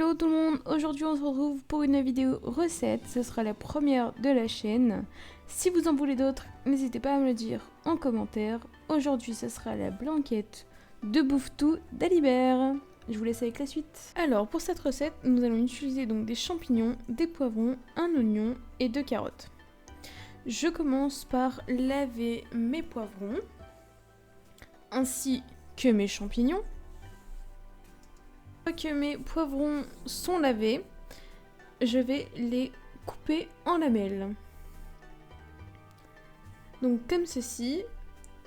Hello tout le monde, aujourd'hui on se retrouve pour une vidéo recette, ce sera la première de la chaîne. Si vous en voulez d'autres, n'hésitez pas à me le dire en commentaire. Aujourd'hui ce sera la blanquette de bouffe-tout d'Alibert. Je vous laisse avec la suite. Alors pour cette recette, nous allons utiliser donc des champignons, des poivrons, un oignon et 2 carottes. Je commence par laver mes poivrons ainsi que mes champignons. Une fois que mes poivrons sont lavés, je vais les couper en lamelles. Donc comme ceci.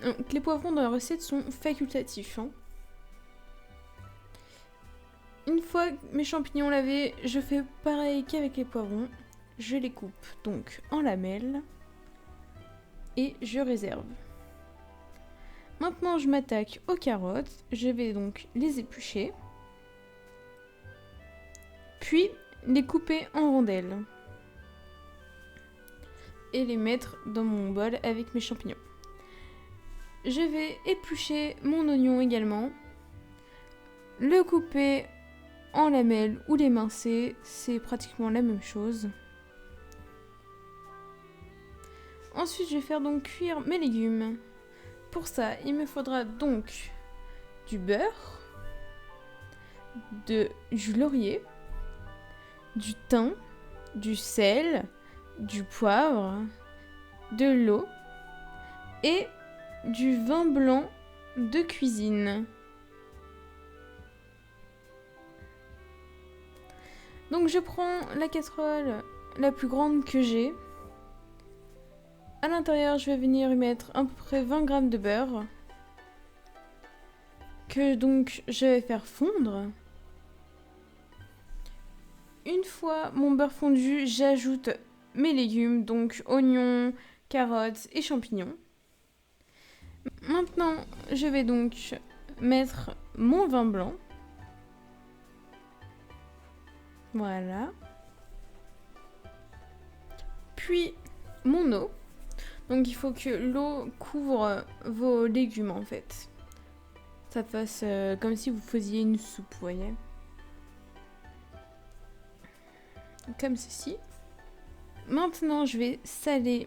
Donc, les poivrons dans la recette sont facultatifs. Une fois mes champignons lavés, je fais pareil qu'avec les poivrons. Je les coupe donc en lamelles et je réserve. Maintenant je m'attaque aux carottes. Je vais donc les éplucher. Puis les couper en rondelles et les mettre dans mon bol avec mes champignons. Je vais éplucher mon oignon également, le couper en lamelles ou l'émincer, c'est pratiquement la même chose. Ensuite, je vais faire donc cuire mes légumes. Pour ça, il me faudra donc du beurre, du laurier, du thym, du sel, du poivre, de l'eau et du vin blanc de cuisine. Donc je prends la casserole la plus grande que j'ai. À l'intérieur, je vais venir y mettre à peu près 20 g de beurre que donc je vais faire fondre. Une fois mon beurre fondu, j'ajoute mes légumes, donc oignons, carottes et champignons. Maintenant, je vais donc mettre mon vin blanc. Voilà. Puis mon eau. Donc il faut que l'eau couvre vos légumes en fait. Ça fasse comme si vous faisiez une soupe, vous voyez. Comme ceci. Maintenant, je vais saler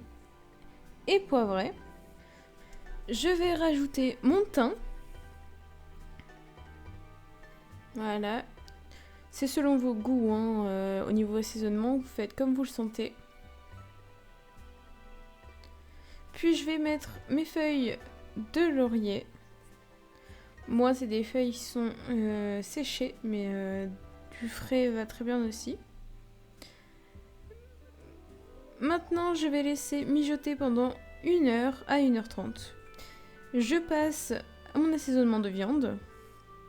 et poivrer. Je vais rajouter mon thym. Voilà. C'est selon vos goûts, au niveau assaisonnement, vous faites comme vous le sentez. Puis je vais mettre mes feuilles de laurier. Moi, c'est des feuilles qui sont séchées, mais du frais va très bien aussi. Maintenant, je vais laisser mijoter pendant 1 heure à 1h30. Je passe à mon assaisonnement de viande.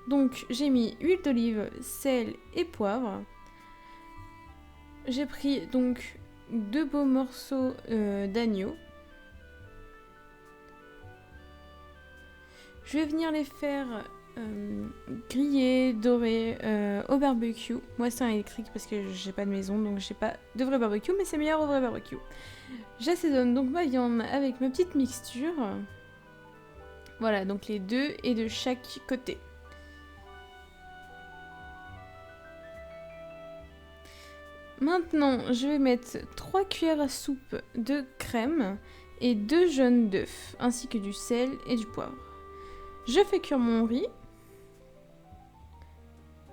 Donc, j'ai mis huile d'olive, sel et poivre. J'ai pris donc 2 beaux morceaux d'agneau. Je vais venir les faire griller, dorer au barbecue. Moi c'est un électrique parce que j'ai pas de maison, donc j'ai pas de vrai barbecue, mais c'est meilleur au vrai barbecue. J'assaisonne donc ma viande avec ma petite mixture. Voilà, donc les 2 et de chaque côté. Maintenant, je vais mettre 3 cuillères à soupe de crème et 2 jaunes d'œufs, ainsi que du sel et du poivre. Je fais cuire mon riz.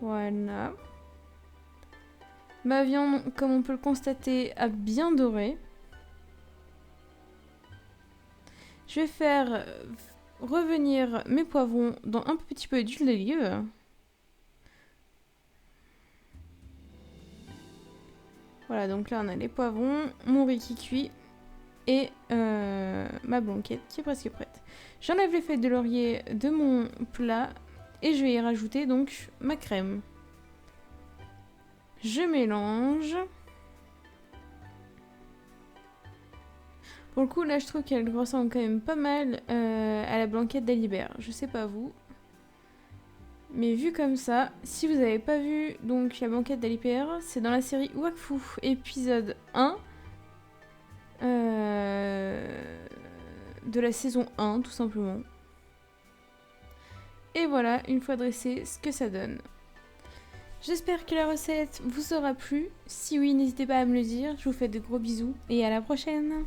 Voilà. Ma viande, comme on peut le constater, a bien doré. Je vais faire revenir mes poivrons dans un petit peu d'huile d'olive. Voilà, donc là on a les poivrons, mon riz qui cuit et ma blanquette qui est presque prête. J'enlève les feuilles de laurier de mon plat et je vais y rajouter donc ma crème. Je mélange. Pour le coup, là je trouve qu'elle ressemble quand même pas mal à la blanquette d'Alibert. Je sais pas vous. Mais vu comme ça, si vous n'avez pas vu donc la blanquette d'Alibert, c'est dans la série Wakfu, épisode 1 de la saison 1 tout simplement. Et voilà, une fois dressé, ce que ça donne. J'espère que la recette vous aura plu. Si oui, n'hésitez pas à me le dire. Je vous fais de gros bisous et à la prochaine.